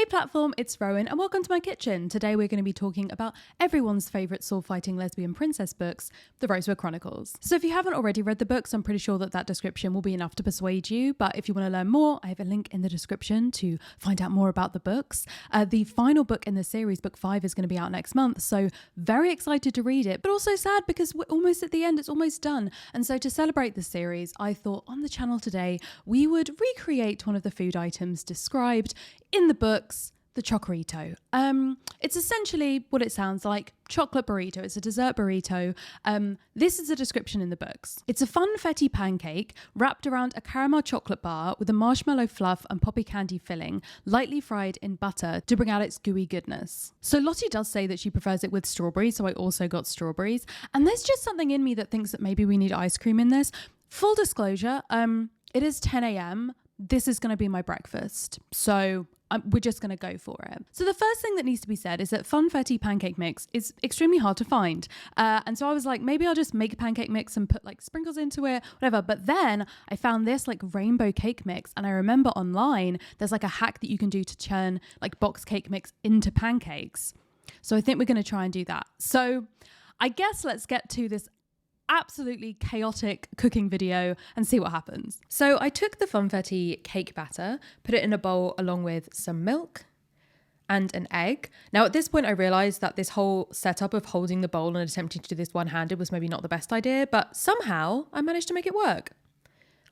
Hey platform, it's Rowan and welcome to my kitchen. Today we're going to be talking about everyone's favourite sword-fighting lesbian princess books, the Rosewood Chronicles. So if you haven't already read the books, I'm pretty sure that description will be enough to persuade you, but if you want to learn more, I have a link in the description to find out more about the books. The final book in the series, book 5, is going to be out next month, so very excited to read it, but also sad because we're almost at the end, it's almost done. And so to celebrate the series, I thought on the channel today, we would recreate one of the food items described in the books, the chocurrito. It's essentially what it sounds like, chocolate burrito. It's a dessert burrito. This is a description in the books. It's a funfetti pancake wrapped around a caramel chocolate bar with a marshmallow fluff and poppy candy filling, lightly fried in butter to bring out its gooey goodness. So Lottie does say that she prefers it with strawberries, so I also got strawberries. And there's just something in me that thinks that maybe we need ice cream in this. Full disclosure, it is 10 a.m. This is going to be my breakfast. So we're just going to go for it. So the first thing that needs to be said is that funfetti pancake mix is extremely hard to find. And so I was like, maybe I'll just make a pancake mix and put like sprinkles into it, whatever. But then I found this like rainbow cake mix. And I remember online, there's like a hack that you can do to turn like box cake mix into pancakes. So I think we're going to try and do that. So I guess let's get to this absolutely chaotic cooking video and see what happens. So I took the funfetti cake batter, put it in a bowl along with some milk and an egg. Now at this point I realized that this whole setup of holding the bowl and attempting to do this one-handed was maybe not the best idea, but somehow I managed to make it work.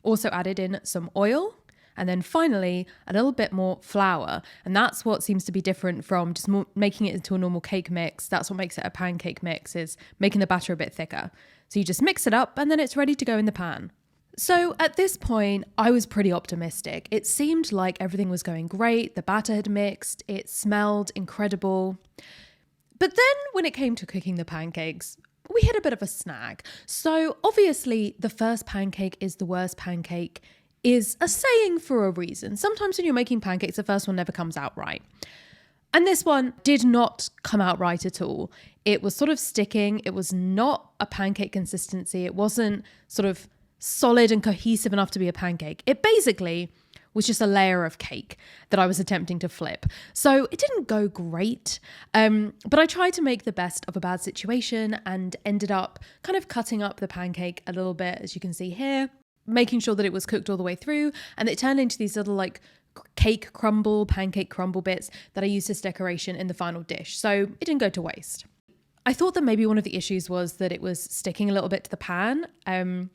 Also added in some oil, and then finally a little bit more flour. And that's what seems to be different from just making it into a normal cake mix. That's what makes it a pancake mix, is making the batter a bit thicker. So you just mix it up and then it's ready to go in the pan. So at this point, I was pretty optimistic. It seemed like everything was going great. The batter had mixed. It smelled incredible. But then when it came to cooking the pancakes, we hit a bit of a snag. So obviously the first pancake is the worst pancake is a saying for a reason. Sometimes when you're making pancakes, the first one never comes out right. And this one did not come out right at all. It was sort of sticking. It was not a pancake consistency. It wasn't sort of solid and cohesive enough to be a pancake. It basically was just a layer of cake that I was attempting to flip. So it didn't go great, but I tried to make the best of a bad situation and ended up kind of cutting up the pancake a little bit, as you can see here, making sure that it was cooked all the way through, and it turned into these little like pancake crumble bits that I used as decoration in the final dish. So it didn't go to waste. I thought that maybe one of the issues was that it was sticking a little bit to the pan. On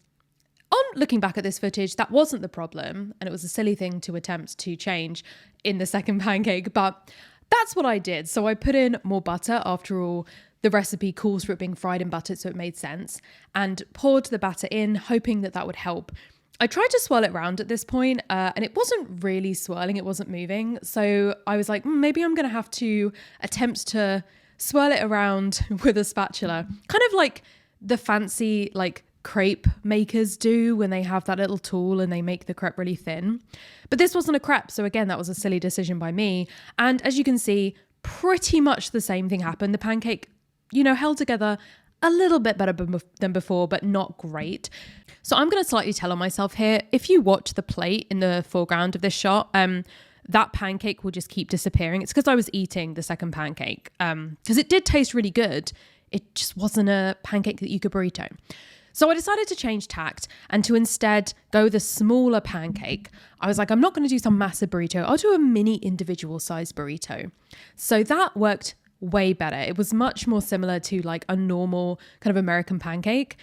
looking back at this footage, that wasn't the problem, and it was a silly thing to attempt to change in the second pancake, but that's what I did. So I put in more butter. After all, the recipe calls for it being fried in butter, so it made sense, and poured the batter in, hoping that that would help. I tried to swirl it around at this point, and it wasn't really swirling, it wasn't moving. So I was like, maybe I'm going to have to attempt to swirl it around with a spatula. Kind of like the fancy like crepe makers do when they have that little tool and they make the crepe really thin. But this wasn't a crepe, so again, that was a silly decision by me. And as you can see, pretty much the same thing happened. The pancake, held together a little bit better than before, but not great. So I'm going to slightly tell on myself here. If you watch the plate in the foreground of this shot, that pancake will just keep disappearing. It's because I was eating the second pancake, because it did taste really good. It just wasn't a pancake that you could burrito. So I decided to change tact and to instead go the smaller pancake. I was like, I'm not going to do some massive burrito. I'll do a mini individual sized burrito. So that worked way better. It was much more similar to like a normal kind of American pancake.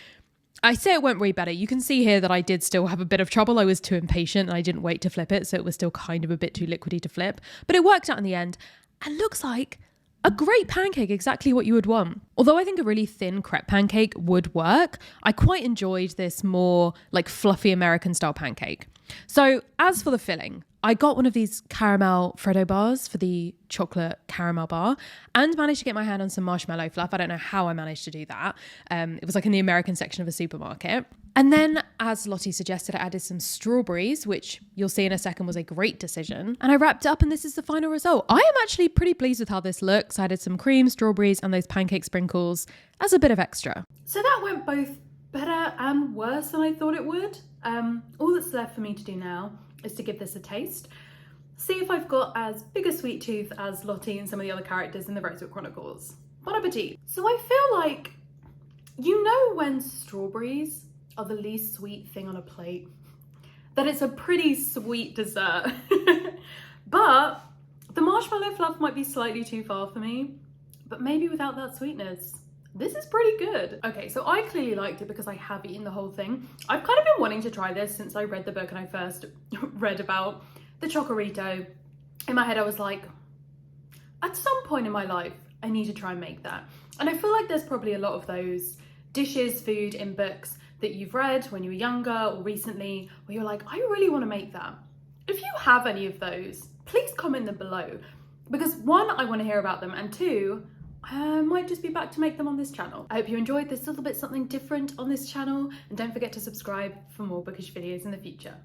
I say it went way better. You can see here that I did still have a bit of trouble. I was too impatient and I didn't wait to flip it. So it was still kind of a bit too liquidy to flip, but it worked out in the end and looks like a great pancake, exactly what you would want. Although I think a really thin crepe pancake would work, I quite enjoyed this more like fluffy American style pancake. So as for the filling, I got one of these caramel Freddo bars for the chocolate caramel bar and managed to get my hand on some marshmallow fluff. I don't know how I managed to do that. It was like in the American section of a supermarket. And then, as Lottie suggested, I added some strawberries, which you'll see in a second was a great decision. And I wrapped it up and this is the final result. I am actually pretty pleased with how this looks. I added some cream, strawberries and those pancake sprinkles as a bit of extra. So that went both better and worse than I thought it would. All that's left for me to do now is to give this a taste. See if I've got as big a sweet tooth as Lottie and some of the other characters in the Rosewood Chronicles. Bon appetit. So I feel like, you know when strawberries are the least sweet thing on a plate? That it's a pretty sweet dessert. But the marshmallow fluff might be slightly too far for me, but maybe without that sweetness, this is pretty good. Okay, so I clearly liked it because I have eaten the whole thing. I've kind of been wanting to try this since I read the book and I first read about the chocurrito. In my head, I was like, at some point in my life, I need to try and make that. And I feel like there's probably a lot of those dishes, food in books that you've read when you were younger or recently, where you're like, I really want to make that. If you have any of those, please comment them below. Because one, I want to hear about them, and two, I might just be back to make them on this channel. I hope you enjoyed this little bit something different on this channel, and don't forget to subscribe for more bookish videos in the future.